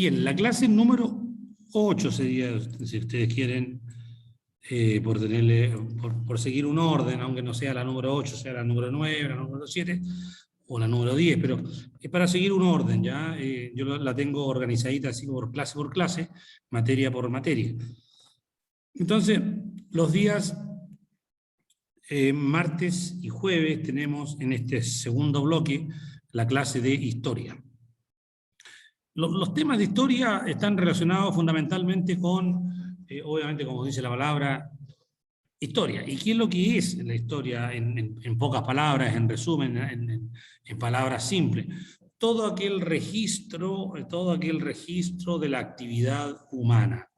Bien, la clase número 8 sería, si ustedes quieren, por seguir un orden, aunque no sea la número 8, sea la número 9, la número 7 o la número 10, pero es para seguir un orden, ¿ya? Yo la tengo organizadita así por clase, materia por materia. Entonces, los días martes y jueves tenemos en este segundo bloque la clase de historia. Los temas de historia están relacionados fundamentalmente con, obviamente, como dice la palabra, historia. ¿Y qué es lo que es la historia en pocas palabras, en resumen, en palabras simples? Todo aquel registro de la actividad humana.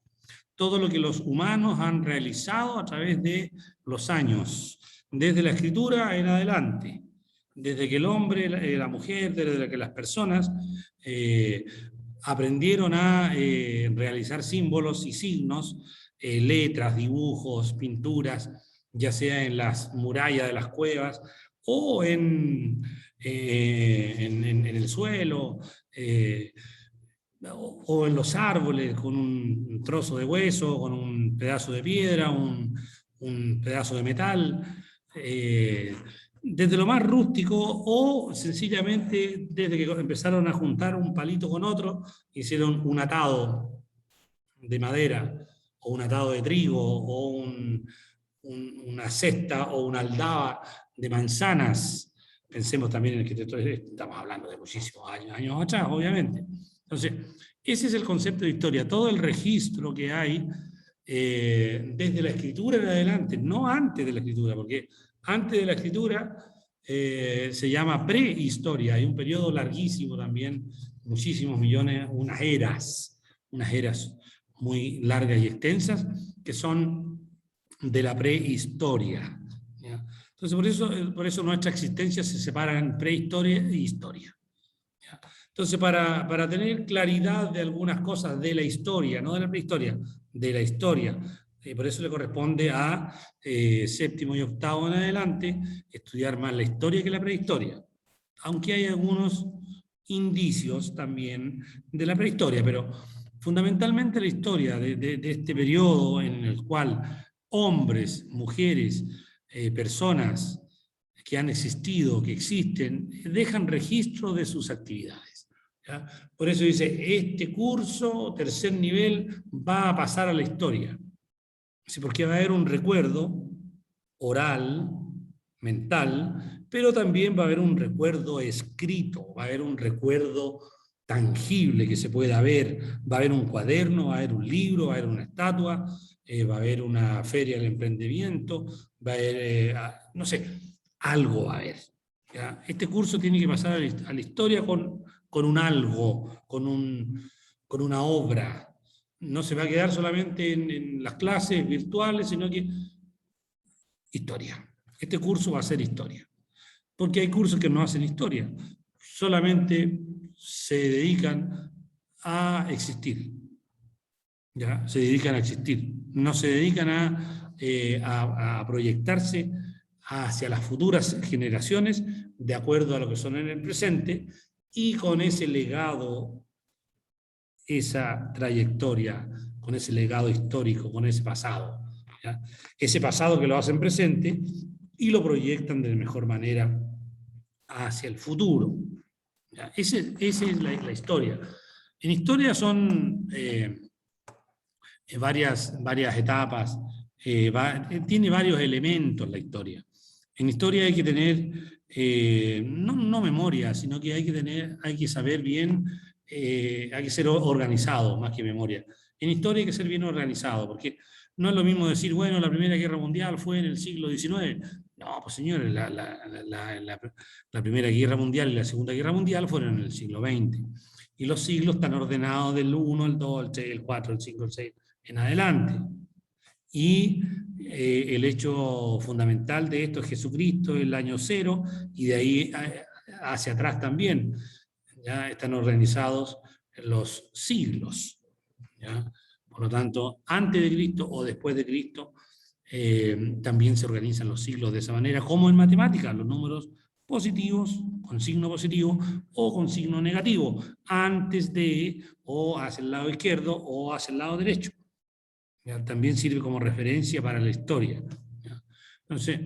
Todo lo que los humanos han realizado a través de los años, desde la escritura en adelante, desde que el hombre, la mujer, desde que las personas aprendieron a realizar símbolos y signos, letras, dibujos, pinturas, ya sea en las murallas de las cuevas o en el suelo, o en los árboles, con un trozo de hueso, con un pedazo de piedra, un pedazo de metal, desde lo más rústico o sencillamente desde que empezaron a juntar un palito con otro, hicieron un atado de madera o un atado de trigo o una cesta o una aldaba de manzanas. Pensemos también en que estamos hablando de muchísimos años atrás, obviamente. Entonces, ese es el concepto de historia, todo el registro que hay desde la escritura en adelante, no antes de la escritura, porque antes de la escritura se llama prehistoria, hay un periodo larguísimo también, muchísimos millones, unas eras muy largas y extensas, que son de la prehistoria, ¿ya? Entonces, por eso nuestra existencia se separa en prehistoria e historia. Entonces, para tener claridad de algunas cosas de la historia, no de la prehistoria, de la historia, por eso le corresponde a séptimo y octavo en adelante estudiar más la historia que la prehistoria, aunque hay algunos indicios también de la prehistoria, pero fundamentalmente la historia de este periodo en el cual hombres, mujeres, personas que han existido, que existen, dejan registro de sus actividades, ¿ya? Por eso dice, este curso, tercer nivel, va a pasar a la historia. Sí, porque va a haber un recuerdo oral, mental, pero también va a haber un recuerdo escrito, va a haber un recuerdo tangible que se pueda ver, va a haber un cuaderno, va a haber un libro, va a haber una estatua, va a haber una feria del emprendimiento, va a haber, no sé, algo va a haber, ¿ya? Este curso tiene que pasar a la historia con un algo, con una obra. No se va a quedar solamente en las clases virtuales, sino que historia. Este curso va a ser historia. Porque hay cursos que no hacen historia, solamente se dedican a existir. ¿Ya? Se dedican a existir. No se dedican a proyectarse hacia las futuras generaciones de acuerdo a lo que son en el presente y con ese legado, esa trayectoria, con ese legado histórico, con ese pasado, ¿ya? Ese pasado que lo hacen presente y lo proyectan de mejor manera hacia el futuro, ¿ya? Esa es la historia. En historia son varias etapas, tiene varios elementos la historia. En historia hay que tener, no memoria, sino que hay que saber bien, hay que ser organizado más que memoria. En historia hay que ser bien organizado, porque no es lo mismo decir, bueno, la Primera Guerra Mundial fue en el siglo XIX. No, pues señores, la Primera Guerra Mundial y la Segunda Guerra Mundial fueron en el siglo XX. Y los siglos están ordenados del 1, el 2, el 3, el 4, el 5, el 6, en adelante. Y el hecho fundamental de esto es Jesucristo, el año 0, y de ahí hacia atrás también. Ya están organizados los siglos, ¿ya? Por lo tanto, antes de Cristo o después de Cristo, también se organizan los siglos de esa manera, como en matemáticas, los números positivos, con signo positivo o con signo negativo, antes de, o hacia el lado izquierdo o hacia el lado derecho. ¿Ya? También sirve como referencia para la historia. ¿Ya? Entonces,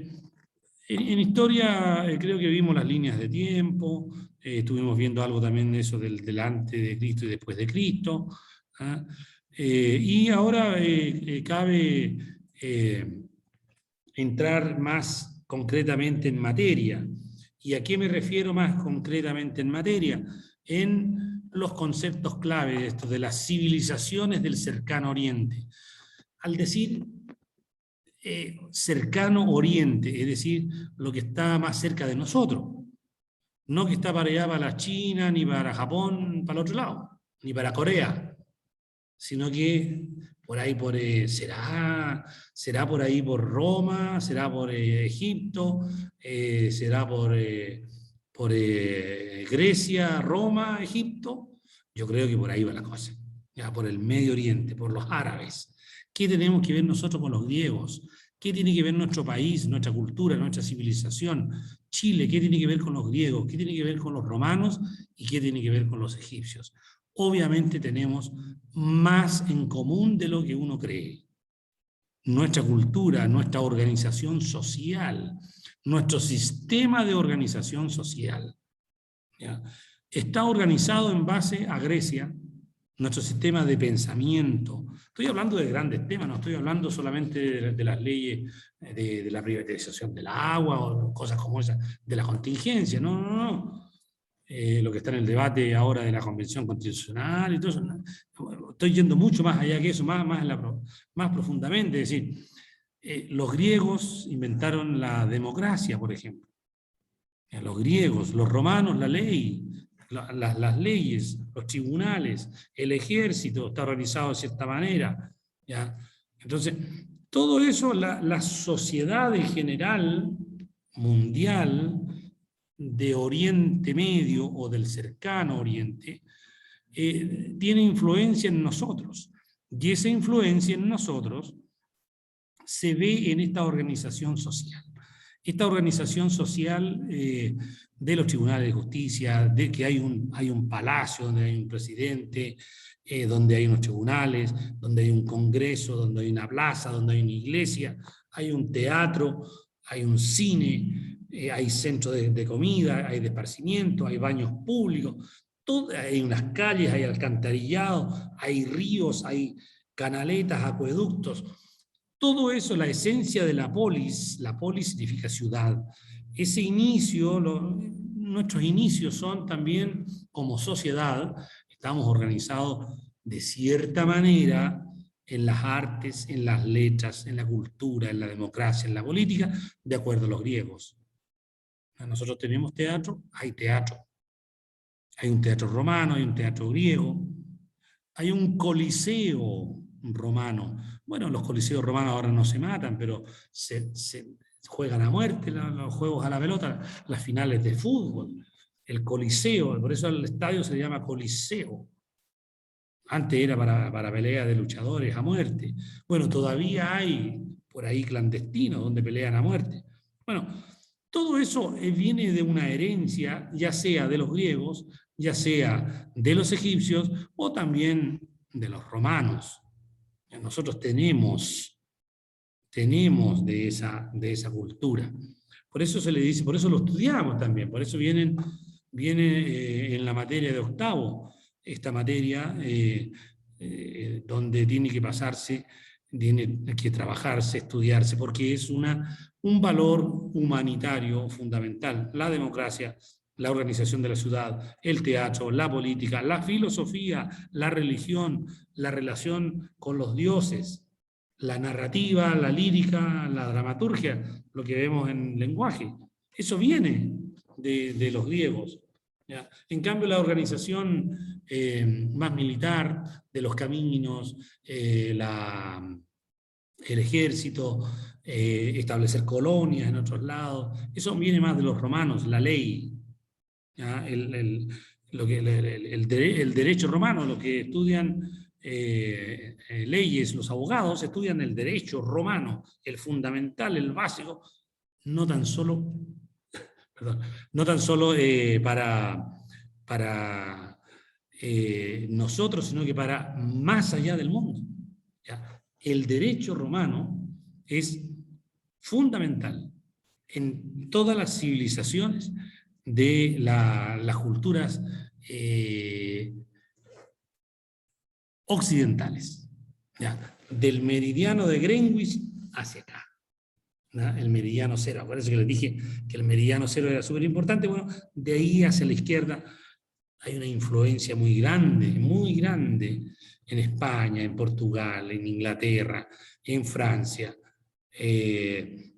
en historia creo que vimos las líneas de tiempo, estuvimos viendo algo también de eso del delante de Cristo y después de Cristo. ¿Ah? Y ahora cabe entrar más concretamente en materia. ¿Y a qué me refiero más concretamente en materia? En los conceptos clave de esto, de las civilizaciones del cercano oriente. Al decir cercano oriente, es decir, lo que está más cerca de nosotros, no que está para allá, para la China, ni para Japón, para el otro lado, ni para Corea, sino que por ahí será por ahí por Roma, será por Egipto, será por Grecia, Roma, Egipto. Yo creo que por ahí va la cosa, ya por el Medio Oriente, por los árabes. ¿Qué tenemos que ver nosotros con los griegos? ¿Qué tiene que ver nuestro país, nuestra cultura, nuestra civilización? Chile, ¿qué tiene que ver con los griegos? ¿Qué tiene que ver con los romanos? ¿Y qué tiene que ver con los egipcios? Obviamente tenemos más en común de lo que uno cree. Nuestra cultura, nuestra organización social, nuestro sistema de organización social, ¿ya? Está organizado en base a Grecia, nuestro sistema de pensamiento. Estoy hablando de grandes temas, no estoy hablando solamente de las leyes de la privatización del agua o cosas como esas, de la contingencia, no, no, no. Lo que está en el debate ahora de la Convención Constitucional y todo eso. Estoy yendo mucho más allá que eso, más profundamente. Es decir, los griegos inventaron la democracia, por ejemplo. Los griegos, los romanos, la ley, las leyes, los tribunales, el ejército está organizado de cierta manera. ¿Ya? Entonces, todo eso, la sociedad en general, mundial, de Oriente Medio o del cercano Oriente, tiene influencia en nosotros. Y esa influencia en nosotros se ve en esta organización social. Esta organización social de los tribunales de justicia, de que hay un palacio donde hay un presidente, donde hay unos tribunales, donde hay un congreso, donde hay una plaza, donde hay una iglesia, hay un teatro, hay un cine, hay centros de comida, hay de esparcimiento, hay baños públicos, hay unas calles, hay alcantarillado, hay ríos, hay canaletas, acueductos. Todo eso, la esencia de la polis significa ciudad. Ese inicio, nuestros inicios son también como sociedad, estamos organizados de cierta manera en las artes, en las letras, en la cultura, en la democracia, en la política, de acuerdo a los griegos. Nosotros tenemos teatro, hay teatro. Hay un teatro romano, hay un teatro griego, hay un coliseo romano. Bueno, los coliseos romanos ahora no se matan, pero se juegan a muerte los juegos a la pelota, las finales de fútbol, el coliseo, por eso el estadio se llama coliseo. Antes era para pelea de luchadores a muerte. Bueno, todavía hay por ahí clandestinos donde pelean a muerte. Bueno, todo eso viene de una herencia, ya sea de los griegos, ya sea de los egipcios o también de los romanos. Nosotros tenemos de esa cultura. Por eso se le dice, por eso lo estudiamos también, por eso viene en la materia de octavo, esta materia donde tiene que pasarse, tiene que trabajarse, estudiarse, porque es un valor humanitario fundamental. La democracia, la organización de la ciudad, el teatro, la política, la filosofía, la religión, la relación con los dioses, la narrativa, la lírica, la dramaturgia, lo que vemos en lenguaje. Eso viene de los griegos. ¿Ya? En cambio, la organización más militar, de los caminos, el ejército, establecer colonias en otros lados, eso viene más de los romanos, la ley, ¿ya? El derecho romano, lo que estudian leyes, los abogados estudian el derecho romano, el fundamental, el básico, no tan solo perdón, no tan solo para nosotros, sino que para más allá del mundo. ¿Ya? El derecho romano es fundamental en todas las civilizaciones de las culturas occidentales, ¿ya? Del meridiano de Greenwich hacia acá, ¿no? El meridiano cero. Acuérdense que les dije que el meridiano cero era súper importante. Bueno, de ahí hacia la izquierda hay una influencia muy grande en España, en Portugal, en Inglaterra, en Francia.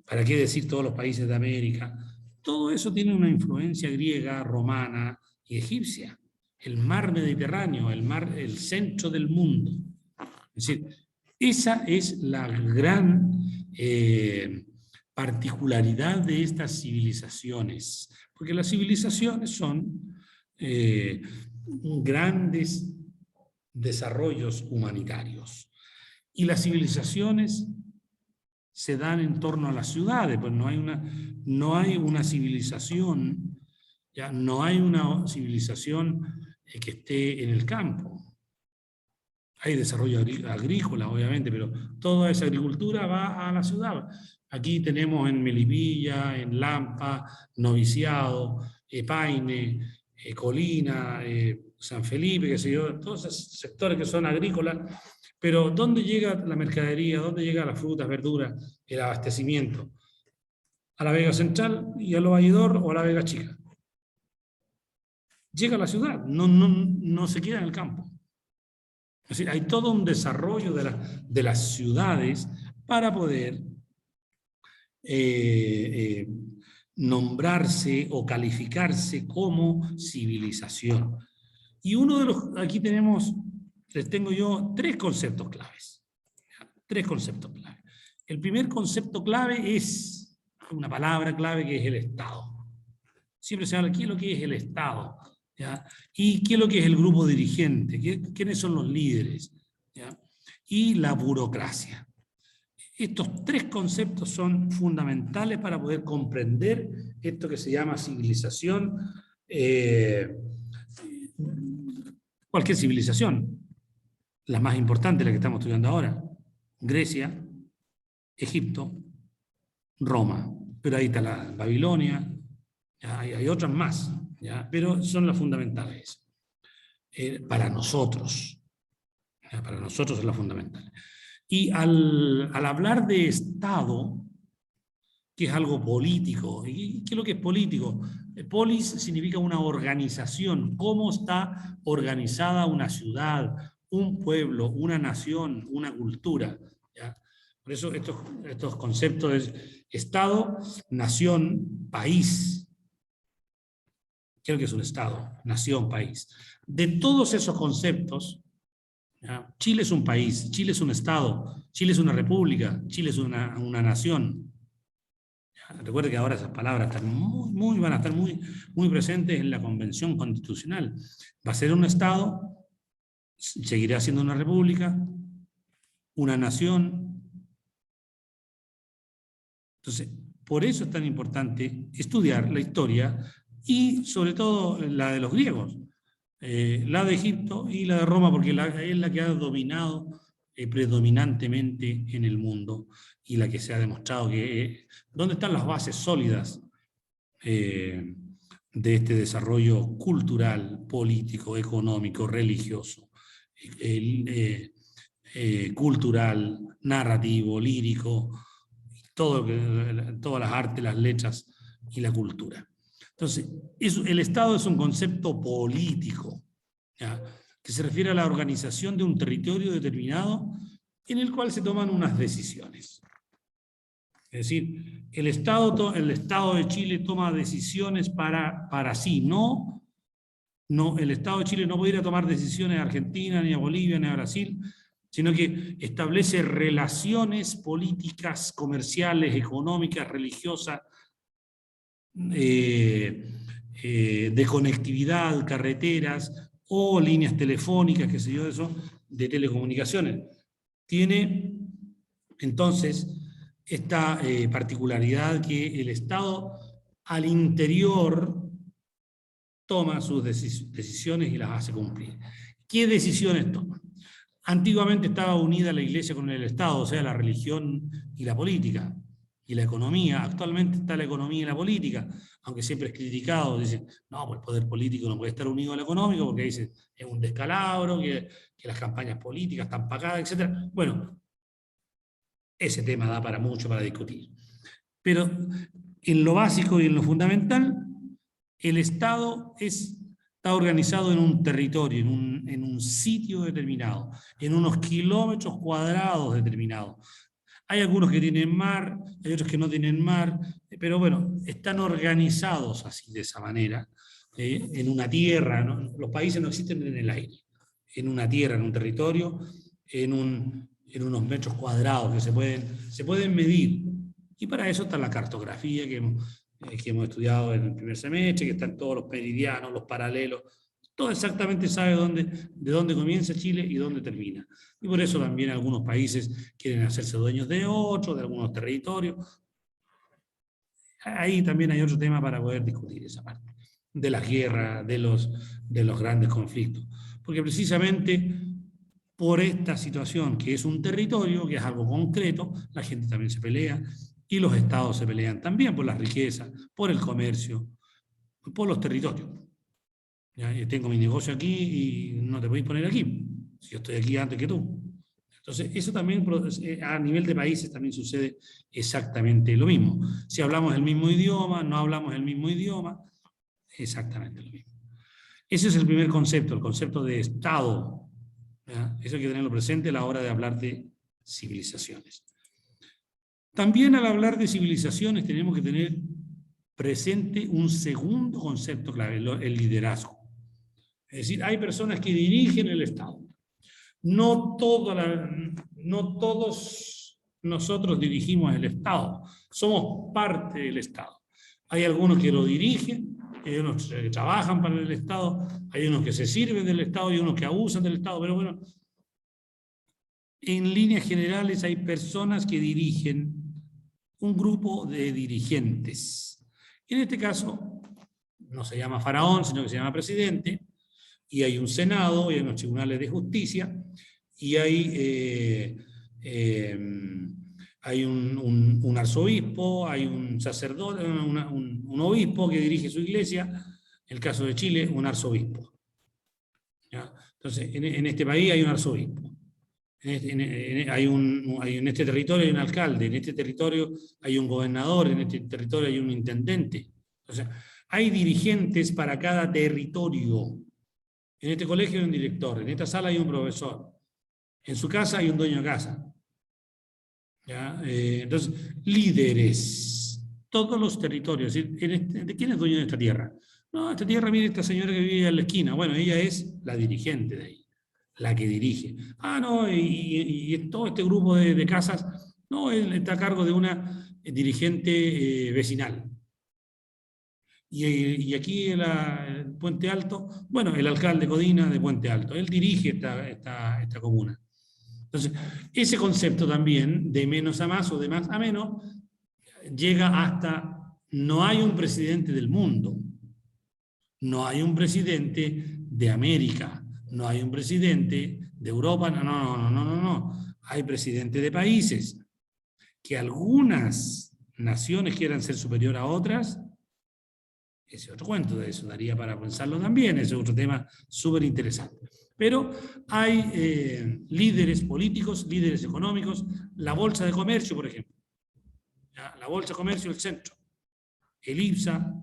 ¿Para qué decir todos los países de América? Todo eso tiene una influencia griega, romana y egipcia. El mar Mediterráneo, el centro del mundo. Es decir, esa es la gran particularidad de estas civilizaciones, porque las civilizaciones son grandes desarrollos humanitarios. Y las civilizaciones se dan en torno a las ciudades, pues no hay una civilización, ya no hay una civilización que esté en el campo. Hay desarrollo agrícola, obviamente, pero toda esa agricultura va a la ciudad. Aquí tenemos en Melipilla, en Lampa, Noviciado, Paine, Colina, San Felipe, qué sé yo, todos esos sectores que son agrícolas, pero ¿dónde llega la mercadería? ¿Dónde llegan las frutas, verduras, el abastecimiento? ¿A la Vega Central y a Los Valledor o a la Vega Chica? Llega a la ciudad, no se queda en el campo. Es decir, hay todo un desarrollo de las ciudades para poder nombrarse o calificarse como civilización. Y aquí les tengo yo tres conceptos claves. Tres conceptos claves. El primer concepto clave es una palabra clave que es el Estado. Siempre se habla aquí de lo que es el Estado, ¿ya? Y qué es lo que es el grupo dirigente, quiénes son los líderes, ¿ya? Y la burocracia. Estos tres conceptos son fundamentales para poder comprender esto que se llama civilización, cualquier civilización, la más importante, la que estamos estudiando ahora, Grecia, Egipto, Roma, pero ahí está la Babilonia, hay otras más, ¿ya? Pero son las fundamentales para nosotros. Para nosotros es la fundamental. Y al hablar de Estado, que es algo político, ¿y qué es lo que es político? Polis significa una organización, cómo está organizada una ciudad, un pueblo, una nación, una cultura, ¿ya? Por eso estos conceptos es Estado, nación, país. ¿Qué es lo que es un Estado? Nación, país. De todos esos conceptos, ¿ya? Chile es un país, Chile es un Estado, Chile es una república, Chile es una nación. ¿Ya? Recuerde que ahora esas palabras están van a estar muy presentes en la Convención Constitucional. Va a ser un Estado, seguirá siendo una república, una nación. Entonces, por eso es tan importante estudiar la historia y sobre todo la de los griegos. La de Egipto y la de Roma, porque es la que ha dominado predominantemente en el mundo y la que se ha demostrado que dónde están las bases sólidas de este desarrollo cultural, político, económico, religioso, cultural, narrativo, lírico, todas las artes, las letras y la cultura. Entonces, el Estado es un concepto político, ¿ya? Que se refiere a la organización de un territorio determinado en el cual se toman unas decisiones. Es decir, el Estado de Chile toma decisiones para sí, no, el Estado de Chile no puede ir a tomar decisiones a Argentina, ni a Bolivia, ni a Brasil, sino que establece relaciones políticas, comerciales, económicas, religiosas, de conectividad, carreteras o líneas telefónicas, qué sé yo, eso, de telecomunicaciones. Tiene entonces esta particularidad que el Estado al interior toma sus decisiones y las hace cumplir. ¿Qué decisiones toma? Antiguamente estaba unida la Iglesia con el Estado, o sea, la religión y la política, y la economía. Actualmente está la economía y la política, aunque siempre es criticado. Dicen, no, pues el poder político no puede estar unido al económico, porque dicen, es un descalabro, que las campañas políticas están pagadas, etc. Bueno, ese tema da para mucho para discutir. Pero en lo básico y en lo fundamental, el Estado está organizado en un territorio, en un sitio determinado, en unos kilómetros cuadrados determinados. Hay algunos que tienen mar, hay otros que no tienen mar, pero bueno, están organizados así, de esa manera, en una tierra, ¿no? Los países no existen en el aire, en una tierra, en un territorio, en unos metros cuadrados que se pueden medir. Y para eso está la cartografía que hemos estudiado en el primer semestre, que están todos los meridianos, los paralelos, todo exactamente sabe de dónde comienza Chile y dónde termina. Y por eso también algunos países quieren hacerse dueños de otros, de algunos territorios. Ahí también hay otro tema para poder discutir esa parte, de las guerras, de los grandes conflictos. Porque precisamente por esta situación, que es un territorio, que es algo concreto, la gente también se pelea, y los estados se pelean también por las riquezas, por el comercio, por los territorios. ¿Ya? Yo tengo mi negocio aquí y no te podéis poner aquí, si yo estoy aquí antes que tú. Entonces, eso también a nivel de países también sucede exactamente lo mismo. Si hablamos el mismo idioma, no hablamos el mismo idioma, exactamente lo mismo. Ese es el primer concepto, el concepto de Estado. ¿Ya? Eso hay que tenerlo presente a la hora de hablar de civilizaciones. También al hablar de civilizaciones tenemos que tener presente un segundo concepto clave, el liderazgo. Es decir, hay personas que dirigen el Estado. No todos nosotros dirigimos el Estado, somos parte del Estado. Hay algunos que lo dirigen, hay unos que trabajan para el Estado, hay unos que se sirven del Estado y unos que abusan del Estado, pero bueno, en líneas generales hay personas que dirigen un grupo de dirigentes. En este caso, no se llama faraón, sino que se llama presidente, y hay un Senado, y hay unos tribunales de justicia, y hay un arzobispo, hay un sacerdote, un obispo que dirige su iglesia, en el caso de Chile, un arzobispo. ¿Ya? Entonces, en este país hay un arzobispo. En este territorio hay un alcalde, en este territorio hay un gobernador, en este territorio hay un intendente. O sea, hay dirigentes para cada territorio. En este colegio hay un director, en esta sala hay un profesor, en su casa hay un dueño de casa. ¿Ya? Entonces, líderes, todos los territorios. ¿De quién es dueño de esta tierra? No, esta tierra, mire, esta señora que vive en la esquina. Bueno, ella es la dirigente de ahí, la que dirige. Ah, no, y todo este grupo de casas, no, él está a cargo de una dirigente vecinal. Y aquí en el Puente Alto, bueno, el alcalde Codina de Puente Alto, él dirige esta comuna. Entonces, ese concepto también, de menos a más o de más a menos, llega hasta, no hay un presidente del mundo, no hay un presidente de América, no hay un presidente de Europa, no. Hay presidentes de países, que algunas naciones quieran ser superior a otras. Ese es otro cuento, de eso daría para pensarlo también, ese es otro tema súper interesante. Pero hay líderes políticos, líderes económicos, la Bolsa de Comercio, por ejemplo. ¿Ya? La Bolsa de Comercio, el centro. El IPSA,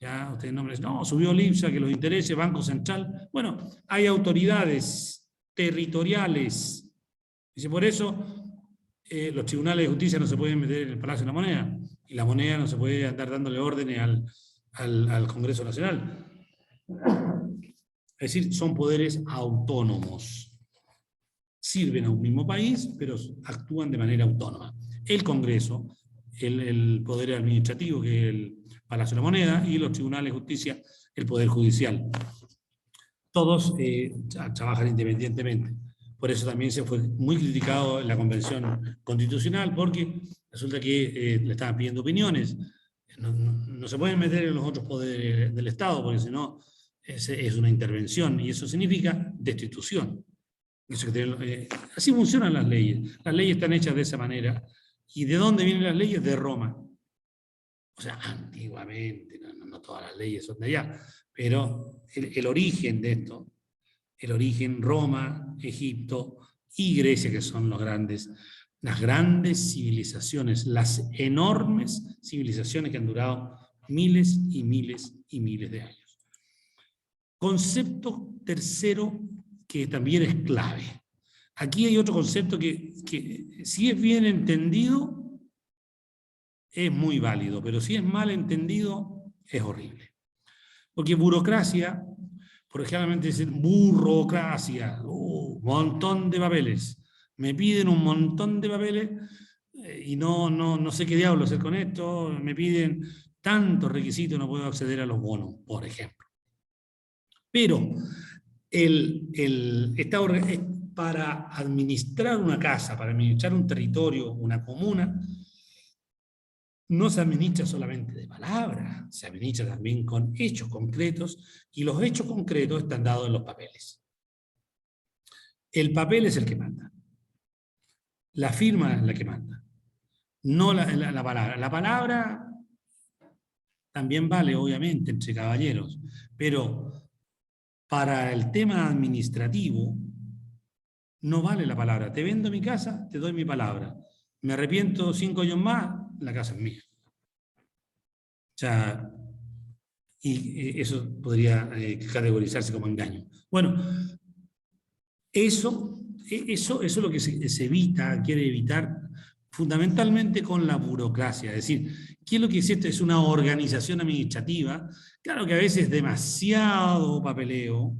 ya ustedes nombres, no, subió el IPSA, que los intereses, Banco Central. Bueno, hay autoridades territoriales. Dice, por eso los tribunales de justicia no se pueden meter en el Palacio de la Moneda, y la moneda no se puede andar dándole órdenes al Congreso Nacional. Es decir, son poderes autónomos. Sirven a un mismo país, pero actúan de manera autónoma. El Congreso, el poder administrativo, que es el Palacio de la Moneda, y los tribunales de justicia, el poder judicial. Todos trabajan independientemente. Por eso también se fue muy criticado en la Convención Constitucional, porque resulta que le estaban pidiendo opiniones No se pueden meter en los otros poderes del Estado, porque si no es una intervención, y eso significa destitución. Así funcionan las leyes. Las leyes están hechas de esa manera. ¿Y de dónde vienen las leyes? De Roma. O sea, antiguamente, no todas las leyes son de allá, pero el origen de esto, el origen Roma, Egipto y Grecia, que son las grandes civilizaciones, las enormes civilizaciones que han durado miles y miles y miles de años. Concepto tercero que también es clave. Aquí hay otro concepto que si es bien entendido, es muy válido, pero si es mal entendido, es horrible. Porque burocracia, por ejemplo, dicen burocracia, montón de papeles. Me piden un montón de papeles y no sé qué diablo hacer con esto. Me piden tantos requisitos, no puedo acceder a los bonos, por ejemplo. Pero para administrar una casa, para administrar un territorio, una comuna, no se administra solamente de palabras, se administra también con hechos concretos, y los hechos concretos están dados en los papeles. El papel es el que manda. La firma es la que manda, no la palabra. La palabra también vale, obviamente, entre caballeros, pero para el tema administrativo no vale la palabra. Te vendo mi casa, te doy mi palabra. Me arrepiento 5 años más, la casa es mía. O sea, y eso podría categorizarse como engaño. Bueno, eso es lo que se evita, quiere evitar fundamentalmente con la burocracia. Es decir, ¿qué es lo que es esto? Es una organización administrativa. Claro que a veces demasiado papeleo,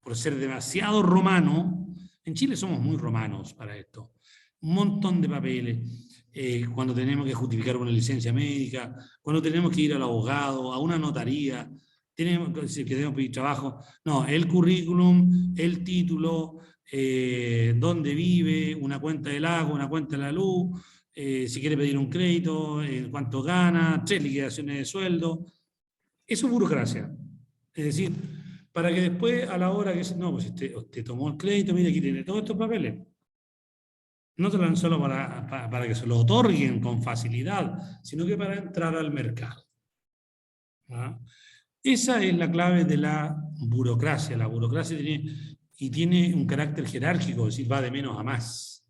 por ser demasiado romano. En Chile somos muy romanos para esto. Un montón de papeles. Cuando tenemos que justificar una licencia médica, cuando tenemos que ir al abogado, a una notaría, si queremos pedir trabajo, no, el currículum, el título, dónde vive, una cuenta del agua, una cuenta de la luz, si quiere pedir un crédito, cuánto gana, 3 liquidaciones de sueldo. Eso es burocracia. Es decir, para que después a la hora que no, pues usted tomó el crédito, mire, aquí tiene todos estos papeles. No te lo dan solo para que se lo otorguen con facilidad, sino que para entrar al mercado. ¿Ah? Esa es la clave de la burocracia. La burocracia tiene un carácter jerárquico, es decir, va de menos a más.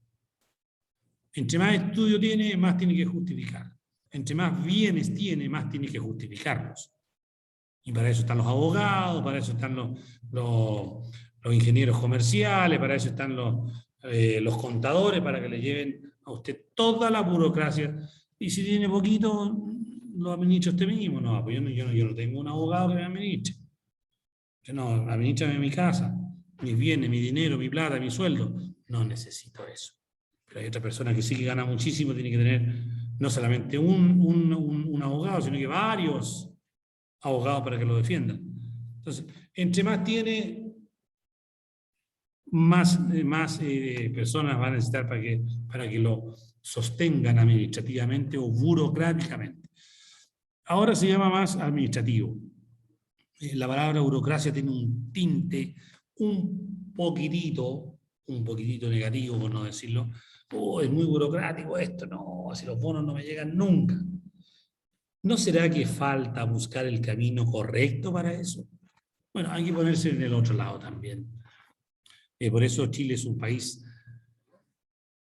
Entre más estudio tiene, más tiene que justificar. Entre más bienes tiene, más tiene que justificarlos. Y para eso están los abogados, para eso están los ingenieros comerciales, para eso están los contadores, para que le lleven a usted toda la burocracia. Y si tiene poquito, lo administra usted mismo. No, pues yo no tengo un abogado que me administre. No, administrame mi casa, mis bienes, mi dinero, mi plata, mi sueldo. No necesito eso. Pero hay otra persona que sí que gana muchísimo, tiene que tener no solamente un abogado, sino que varios abogados para que lo defiendan. Entonces, entre más tiene, más personas van a necesitar para que lo sostengan administrativamente o burocráticamente. Ahora se llama más administrativo. La palabra burocracia tiene un tinte un poquitito negativo, por no decirlo. Oh, es muy burocrático esto, no, si los bonos no me llegan nunca. ¿No será que falta buscar el camino correcto para eso? Bueno, hay que ponerse en el otro lado también. Por eso Chile es un país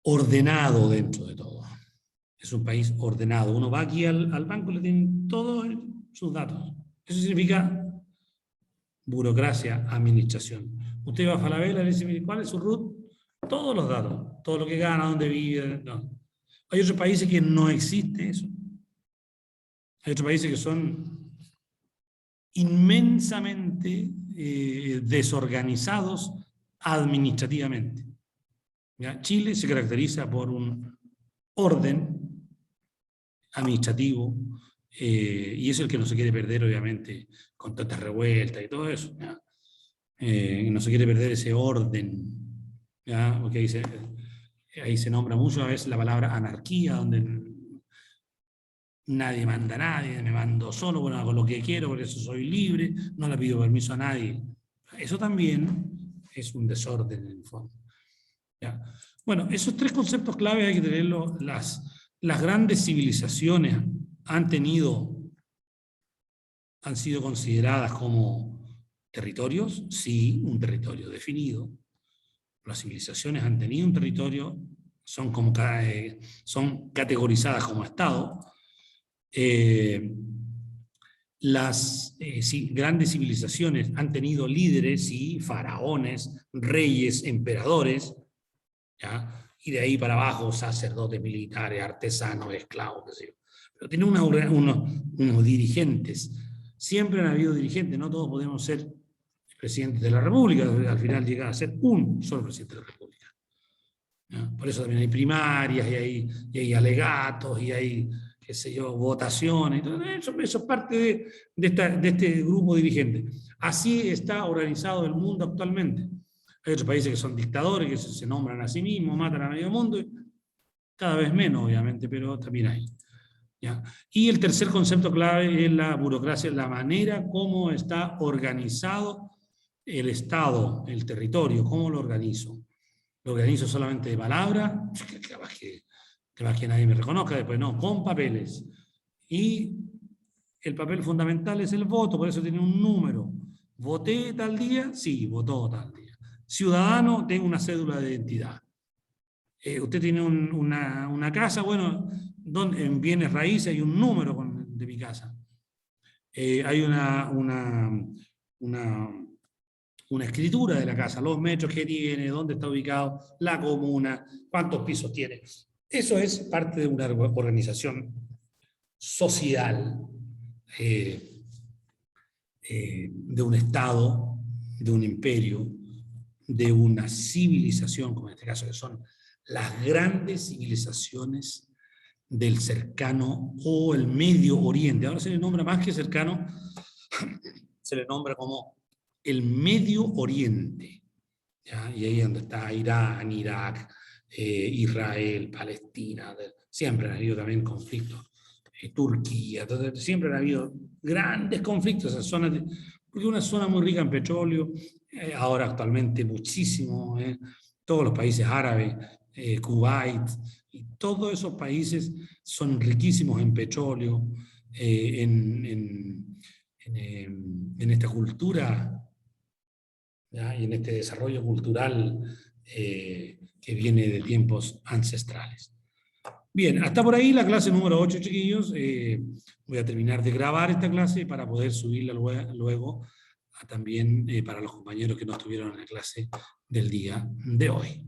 ordenado dentro de todo. Es un país ordenado. Uno va aquí al banco y le tienen todos sus datos. Eso significa burocracia, administración. Usted va a Falabella y le dice, ¿cuál es su RUT? Todos los datos, todo lo que gana, dónde vive. No. Hay otros países que no existe eso. Hay otros países que son inmensamente desorganizados administrativamente. ¿Ya? Chile se caracteriza por un orden administrativo y es el que no se quiere perder, obviamente, con tantas revueltas y todo eso. ¿Ya? No se quiere perder ese orden, ¿ya? Porque ahí se nombra mucho a veces la palabra anarquía, donde nadie manda a nadie, me mando solo, bueno, hago lo que quiero, por eso soy libre, no le pido permiso a nadie. Eso también es un desorden en el fondo. ¿Ya? Bueno, esos tres conceptos clave hay que tenerlos. Las grandes civilizaciones han sido consideradas como territorios, sí, un territorio definido. Las civilizaciones han tenido un territorio, son categorizadas como Estado. Las grandes civilizaciones han tenido líderes, sí, faraones, reyes, emperadores, ¿ya? Y de ahí para abajo sacerdotes, militares, artesanos, esclavos, qué sé yo. Pero tiene unos dirigentes. Siempre han habido dirigentes, no todos podemos ser presidentes de la República, al final llega a ser un solo presidente de la República. ¿Ya? Por eso también hay primarias, y hay alegatos, y hay, qué sé yo, votaciones. Eso es parte de este grupo dirigente. Así está organizado el mundo actualmente. Hay otros países que son dictadores, que se nombran a sí mismos, matan a medio mundo, y cada vez menos, obviamente, pero también hay. ¿Ya? Y el tercer concepto clave es la burocracia, la manera como está organizado el Estado, el territorio, cómo lo organizo. Lo organizo solamente de palabra, capaz que nadie me reconozca, después no, con papeles. Y el papel fundamental es el voto, por eso tiene un número. ¿Voté tal día? Sí, votó tal día. Ciudadano, tengo una cédula de identidad. Usted tiene una casa, bueno, en bienes raíces hay un número de mi casa. Hay una escritura de la casa, los metros que tiene, dónde está ubicado, la comuna, cuántos pisos tiene. Eso es parte de una organización social, de un Estado, de un imperio, de una civilización, como en este caso que son las grandes civilizaciones del cercano o el Medio Oriente. Ahora se le nombra más que cercano, se le nombra como el Medio Oriente. ¿Ya? Y ahí es donde está Irán, Irak, Israel, Palestina, siempre han habido también conflictos. Turquía, entonces, siempre han habido grandes conflictos en esas zonas, porque es una zona muy rica en petróleo, ahora actualmente muchísimo, todos los países árabes, Kuwait, y todos esos países son riquísimos en petróleo, en esta cultura, ¿ya? Y en este desarrollo cultural que viene de tiempos ancestrales. Bien, hasta por ahí la clase número 8, chiquillos. Voy a terminar de grabar esta clase para poder subirla luego también para los compañeros que no estuvieron en la clase del día de hoy.